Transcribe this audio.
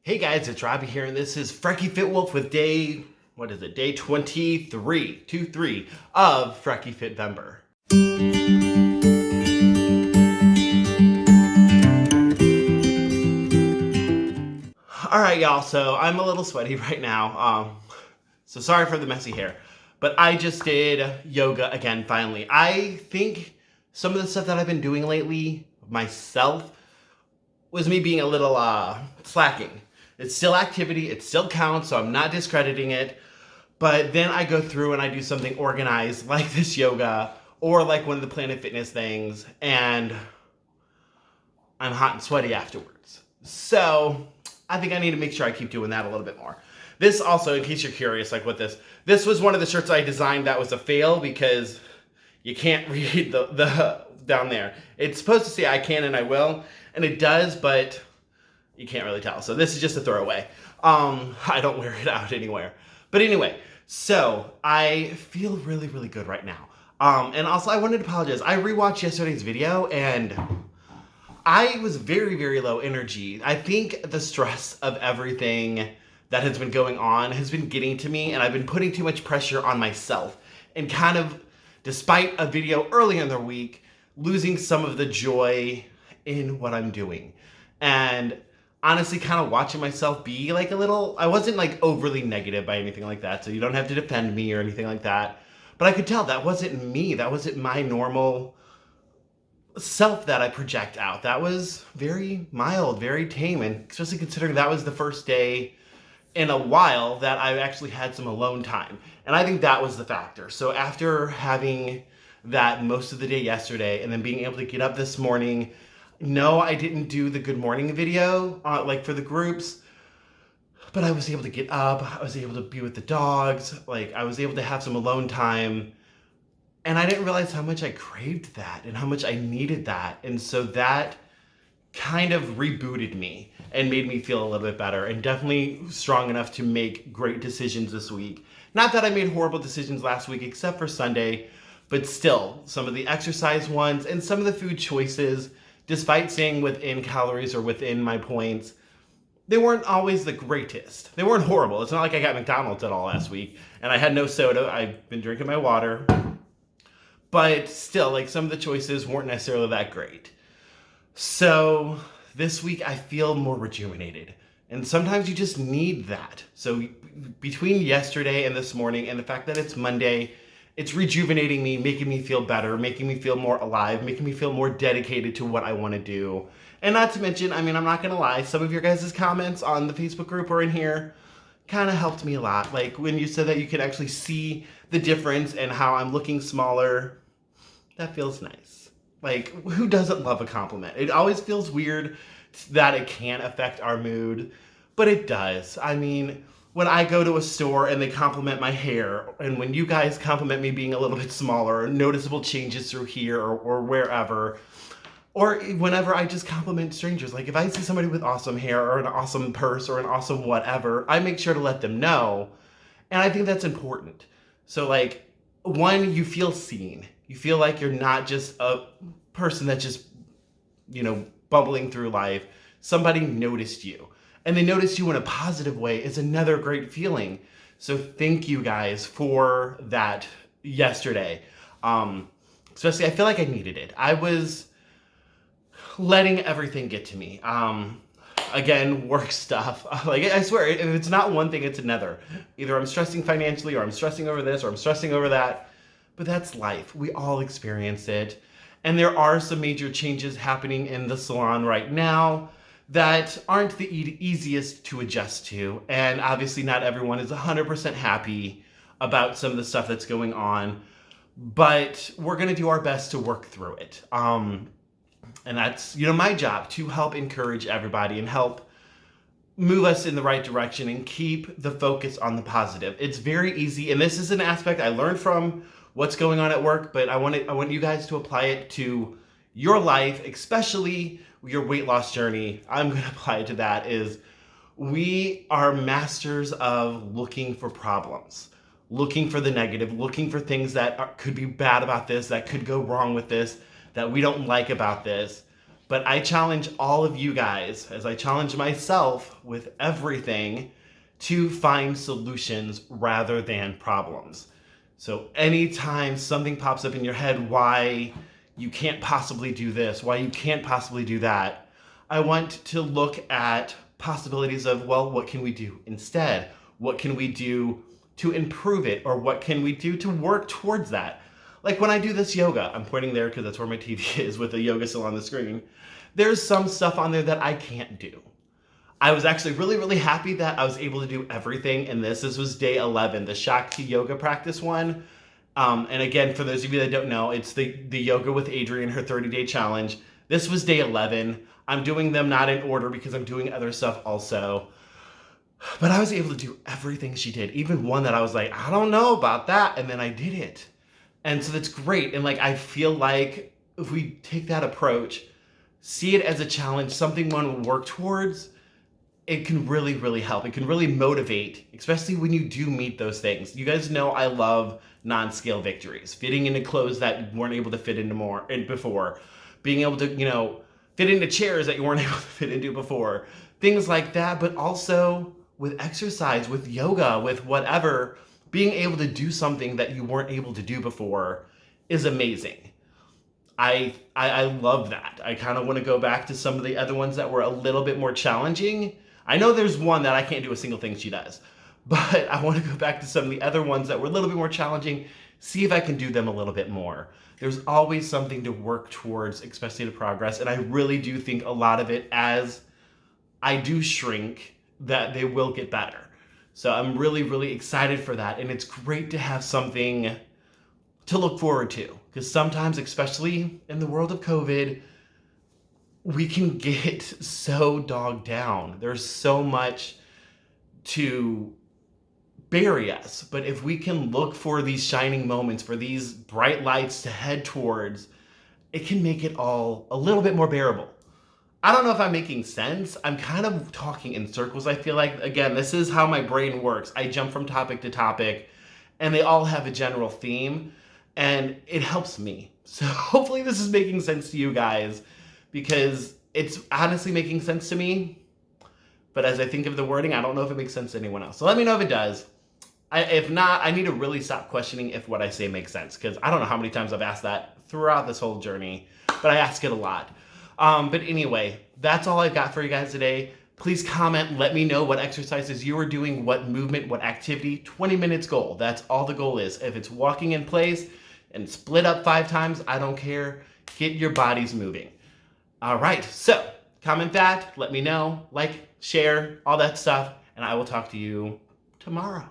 Hey guys, it's Robbie here, and this is FrekiFitWolf with day 23 of Frekifitvember. Alright y'all, so I'm a little sweaty right now, so sorry for the messy hair, but I just did yoga again finally. I think some of the stuff that I've been doing lately myself was me being a little slacking. It's still activity, it still counts, so I'm not discrediting it. But then I go through and I do something organized like this yoga or like one of the Planet Fitness things, and I'm hot and sweaty afterwards. So I think I need to make sure I keep doing that a little bit more. This also, in case you're curious, like what this was one of the shirts I designed that was a fail because you can't read the down there. It's supposed to say I can and I will, and it does, but you can't really tell. So this is just a throwaway. I don't wear it out anywhere. But anyway, so I feel really, really good right now. And also I wanted to apologize. I rewatched yesterday's video and I was very, very low energy. I think the stress of everything that has been going on has been getting to me, and I've been putting too much pressure on myself and kind of, despite a video earlier in the week, losing some of the joy in what I'm doing. And honestly, kind of watching myself be like a little, I wasn't like overly negative by anything like that, so you don't have to defend me or anything like that. But I could tell that wasn't me. That wasn't my normal self that I project out. That was very mild, very tame, and especially considering that was the first day in a while that I actually had some alone time. And I think that was the factor. So after having that most of the day yesterday and then being able to get up this morning, no, I didn't do the good morning video like for the groups, but I was able to get up, I was able to be with the dogs, like I was able to have some alone time, and I didn't realize how much I craved that and how much I needed that. And so that kind of rebooted me and made me feel a little bit better, and definitely strong enough to make great decisions this week. Not that I made horrible decisions last week except for Sunday, but still some of the exercise ones and some of the food choices, despite staying within calories or within my points, they weren't always the greatest. They weren't horrible. It's not like I got McDonald's at all last week and I had no soda. I've been drinking my water. But still, like, some of the choices weren't necessarily that great. So this week I feel more rejuvenated. And sometimes you just need that. So between yesterday and this morning and the fact that it's Monday, it's rejuvenating me, making me feel better, making me feel more alive, making me feel more dedicated to what I want to do. And not to mention, I mean, I'm not going to lie, some of your guys' comments on the Facebook group or in here kind of helped me a lot. Like when you said that you can actually see the difference and how I'm looking smaller, that feels nice. Like, who doesn't love a compliment? It always feels weird that it can't affect our mood, but it does. I mean, when I go to a store and they compliment my hair, and when you guys compliment me being a little bit smaller, noticeable changes through here or wherever, or whenever I just compliment strangers, like if I see somebody with awesome hair or an awesome purse or an awesome whatever, I make sure to let them know, and I think that's important. So like, one, you feel seen. You feel like you're not just a person that's just, bumbling through life. Somebody noticed you. And they noticed you in a positive way is another great feeling. So thank you guys for that yesterday. Especially, I feel like I needed it. I was letting everything get to me. Again, work stuff. Like, I swear, if it's not one thing, it's another. Either I'm stressing financially, or I'm stressing over this, or I'm stressing over that. But that's life. We all experience it. And there are some major changes happening in the salon right now that aren't the easiest to adjust to. And obviously not everyone is 100% happy about some of the stuff that's going on. But we're going to do our best to work through it. And that's, my job, to help encourage everybody and help move us in the right direction and keep the focus on the positive. It's very easy. And this is an aspect I learned from what's going on at work, but I want you guys to apply it to your life, especially your weight loss journey. I'm going to apply it to that. Is we are masters of looking for problems, looking for the negative, looking for things that could be bad about this, that could go wrong with this, that we don't like about this. But I challenge all of you guys, as I challenge myself with everything, to find solutions rather than problems. So anytime something pops up in your head, why you can't possibly do this, why you can't possibly do that, I want to look at possibilities of, well, what can we do instead? What can we do to improve it? Or what can we do to work towards that? Like when I do this yoga, I'm pointing there because that's where my TV is with the yoga still on the screen. There's some stuff on there that I can't do. I was actually really, really happy that I was able to do everything in this. This was day 11, the Shakti yoga practice one. And again, for those of you that don't know, it's the yoga with Adrienne, her 30-day challenge. This was day 11. I'm doing them not in order because I'm doing other stuff also. But I was able to do everything she did, even one that I was like, I don't know about that. And then I did it. And so that's great. And like, I feel like if we take that approach, see it as a challenge, something one will work towards, it can really, really help. It can really motivate, especially when you do meet those things. You guys know I love non-scale victories, fitting into clothes that you weren't able to fit into before, being able to, fit into chairs that you weren't able to fit into before, things like that. But also with exercise, with yoga, with whatever, being able to do something that you weren't able to do before is amazing. I love that. I kind of want to go back to some of the other ones that were a little bit more challenging. I know there's one that I can't do a single thing she does, but I want to go back to some of the other ones that were a little bit more challenging, see if I can do them a little bit more. There's always something to work towards, especially to progress, and I really do think a lot of it, as I do shrink, that they will get better. So I'm really, really excited for that, and it's great to have something to look forward to, because sometimes, especially in the world of COVID, we can get so dogged down. There's so much to bury us. But if we can look for these shining moments, for these bright lights to head towards, it can make it all a little bit more bearable. I don't know if I'm making sense. I'm kind of talking in circles, I feel like. Again, this is how my brain works. I jump from topic to topic, and they all have a general theme, and it helps me. So hopefully this is making sense to you guys, because it's honestly making sense to me. But as I think of the wording, I don't know if it makes sense to anyone else. So let me know if it does. If not, I need to really stop questioning if what I say makes sense, because I don't know how many times I've asked that throughout this whole journey, but I ask it a lot. But anyway, that's all I've got for you guys today. Please comment, let me know what exercises you are doing, what movement, what activity. 20 minutes goal, that's all the goal is. If it's walking in place and split up 5 times, I don't care. Get your bodies moving. All right, so comment that, let me know, like, share, all that stuff, and I will talk to you tomorrow.